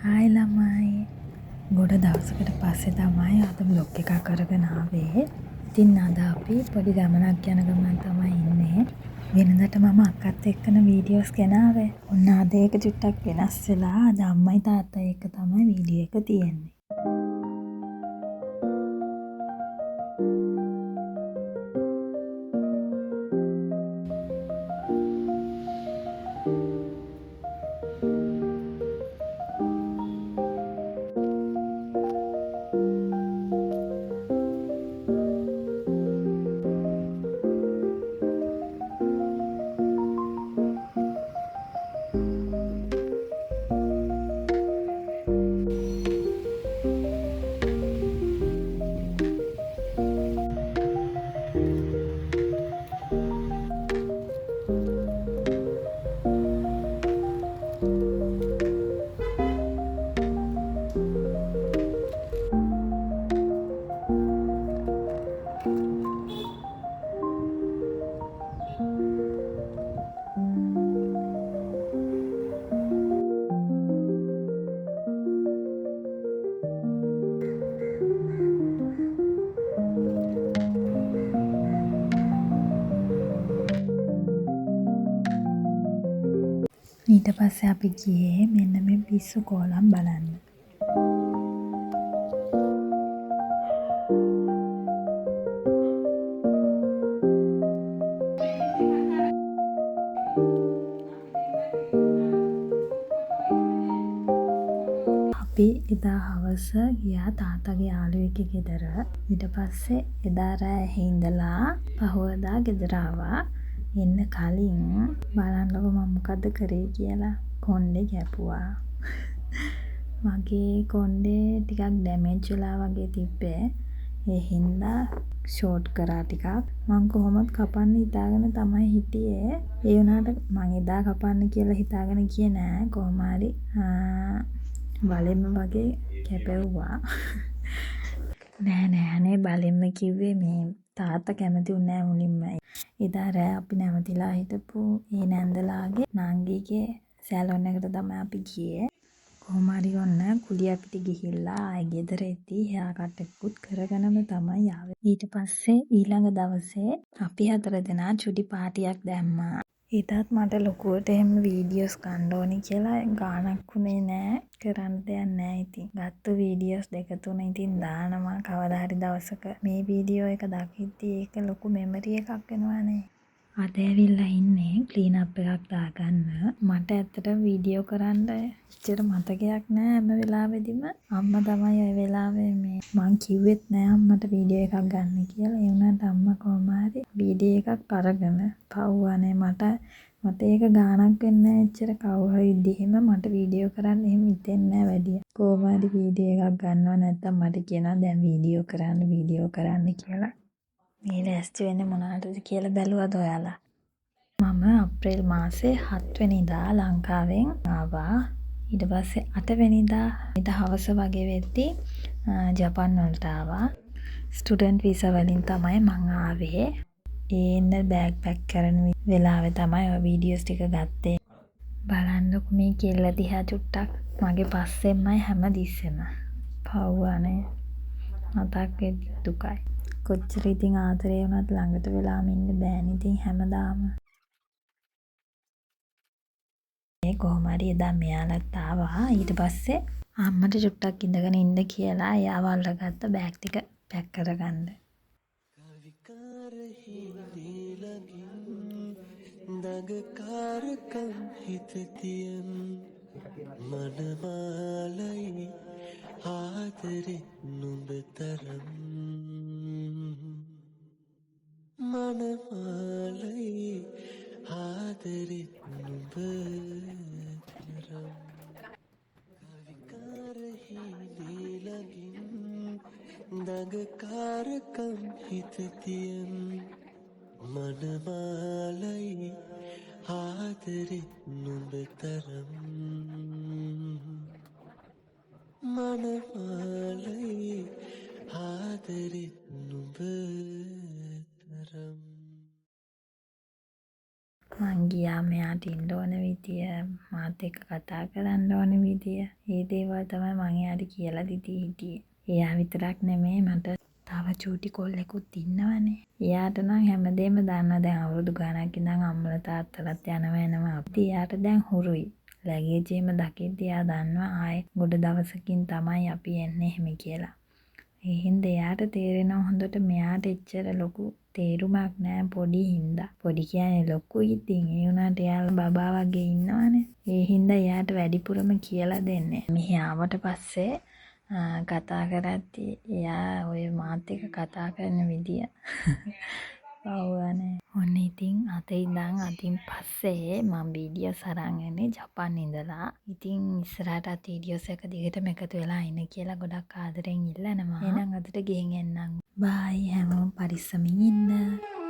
Hi ළමයි. ගොඩ දවසකට පස්සේ තමයි අද බ්ලොග් එකක් කරගෙන ආවේ. ඉතින් අද අපි පොඩි ගමනක් යන ගමන් තමයි ඉන්නේ. වෙනදට මම අක්කත් එක්කන වීඩියෝස් ගෙනාවේ. ඔන්න අද ඒක චුට්ටක් වෙනස් වෙලා අද අම්මයි තාත්තයි එක්ක තමයි වීඩියෝ එක තියෙන්නේ. ඊට පස්සේ අපි ගියේ මෙන්න මේ පිස්සු කෝලම් බලන්න. අපි එදා හවස ගියා තාත්තගේ යාළුවෙක්ගේ ගෙදර. ඊට පස්සේ එදා රෑ ඉඳලා පහුවදා ගෙදර ආවා. එන්න කලින් බලන්නකො මම මොකද්ද කරේ කියලා. කොණ්ඩේ කැපුවා. මගේ කොණ්ඩේ ටිකක් ඩැමේජ් වෙලා වගේ තිබ්බේ. ඒ හින්දා ෂෝට් කරා ටිකක්. මං කොහොමද කපන්න හිතාගෙන තමයි හිටියේ. ඒ වුණාට මං එදා කපන්න කියලා හිතාගෙන ගියේ නෑ. කොහොම හරි බලෙන්ම වගේ කැපෙව්වා. නෑ බලෙන්ම කිව්වේ මේ තාත්තා කැමති වුණේ නෑ මුලින්ම. එදා රෑ අපි නැවතිලා හිටපු ඒ නැන්දලාගේ නංගිගේ සැලොන් එකට තමයි අපි ගියේ. කොහොම හරි ඔන්න කුලියපිට ගිහිල්ලා ආයෙ ගෙදර එද්දී හෙයා කට් එකකුත් කරගෙනම තමයි ආවේ. ඊට පස්සේ ඊළඟ දවසේ අපි 4 දෙනා චුටි පාටියක් දැම්මා. ඒතත් මට ලොකුවට එහෙම වීඩියෝස් ගන්න ඕනි කියලා ගානක් උනේ නෑ. කරන්න දෙයක් නෑ ඉතින්. ගත්ත වීඩියෝස් 2-3 ඉතින් දානවා කවදා හරි දවසක. මේ වීඩියෝ එක දකිද්දී ඒක ලොකු මෙමරි එකක් වෙනවානේ. අද ඇවිල්ලා ඉන්නේ ක්ලීන් අප් එකක් දාගන්න. මට ඇත්තටම වීඩියෝ කරන්න එච්චර මතකයක් නෑ හැම වෙලාවෙදිම. අම්මා තමයි ওই වෙලාවේ මේ මං කිව්වෙත් නෑ අම්මට වීඩියෝ එකක් ගන්න කියලා. ඒ වුණාට අම්මා කොහොම හරි වීඩියෝ එකක් අරගෙන පව්වනේ මට ඒක ගානක් වෙන්නේ නෑ එච්චර කවුරු හරි ඉද්දිම මට වීඩියෝ කරන්න එහෙම හිතෙන්නේ නෑ වැඩි. කොහොම හරි වීඩියෝ එකක් ගන්නවා නැත්තම් මට කියනවා දැන් වීඩියෝ කරන්න කියලා. මේ ලෑස්ති වෙන්නේ මොනවටද කියලා බැලුවද ඔයාලා? මම අප්‍රේල් මාසේ 7 වෙනිදා ලංකාවෙන් ආවා. ඊට පස්සේ 8 වෙනිදා හවස වගේ වෙද්දී ජපාන් වලට ආවා. ස්ටුඩන්ට් වීසා වලින් තමයි මං ආවේ. ඒන්න බෑග් පැක් කරන වෙලාවේ තමයි ඔය වීඩියෝස් ටික ගත්තේ. බලන්නකො මේ කෙල්ල දිහා චුට්ටක් මගේ පස්සෙන්මයි හැමතිස්සෙම. පව්වනේ. මතක් වෙද්දි දුකයි. කොච්චර ඉතින් ආදරේ වුණත් ළඟට වෙලාම ඉන්න බෑනේ ඉතින් හැමදාම. මේ කොහොම හරි එදා මෙයාලත් ආවා. ඊට පස්සේ අම්මට චුට්ටක් ඉඳගෙන ඉන්න කියලා එයාව අල්ලගත්ත බෑග් ටික පැක් කරගන්න. දගකාරකම් හිතතියම් මනමාලයි ආදරෙ නුඹ තරම් මනමාලයි ආදරෙ නුඹ තරම් කවිකාරහි ළඟින් දගකාරකම් හිතතියම් මනමාලයි ආදරෙ නුඹ තරම් මනමාලයි ආදරෙ නුඹ තරම්. මං ගියා මෙයාට ඉන්න ඕන විදිය, මාත් එක්ක කතා කරන්න ඕන විදිය. ඒ දේවල් තමයි මං එයාට කියලා දීදී හිටියේ. එයා විතරක් නෙමේ මට තව චූටි කොල්ලෙකුත් ඉන්නවනේ. එයාට නම් හැමදේම දන්නවා. දැන් අවුරුදු ගාණක් ඉඳන් අම්මලා තාත්තලාත් යනවා එනවා. ඉතින් එයාට දැන් හුරුයි. ලැගේජේම දකිද්දි එයා දන්නවා ආයේ ගොඩ දවසකින් තමයි අපි එන්නේ එහෙම කියලා. ඒ හින්දා එයාට තේරෙනවා හොඳට මෙයාට එච්චර ලොකු තේරුමක් නෑ පොඩි හින්දා. පොඩි කියන්නේ ලොකුයි ඉතින් ඒ වුණාට එයාලා බබා වගේ ඉන්නවනේ. ඒ හින්දා එයාට වැඩිපුරම කියලා දෙන්නේ. මෙහි ආවට පස්සේ කතා කරද්දී එයා ඔය මාත් එක්ක කතා කරන විදිය පව්වනේ. ඔන්න ඉතින් අතින් පස්සේ මම වීඩියෝස් අරන් එන්නේ ජපාන් ඉඳලා. ඉතින් ඉස්සරහටත් වීඩියෝස් එක දිගටම එකතු වෙලා ඉන්න කියලා ගොඩක් ආදරෙන් ඉල්ලනවා. එහෙනම් අදට ගෙහින් එන්නම්. බයි හැමෝම පරිස්සමින් ඉන්න.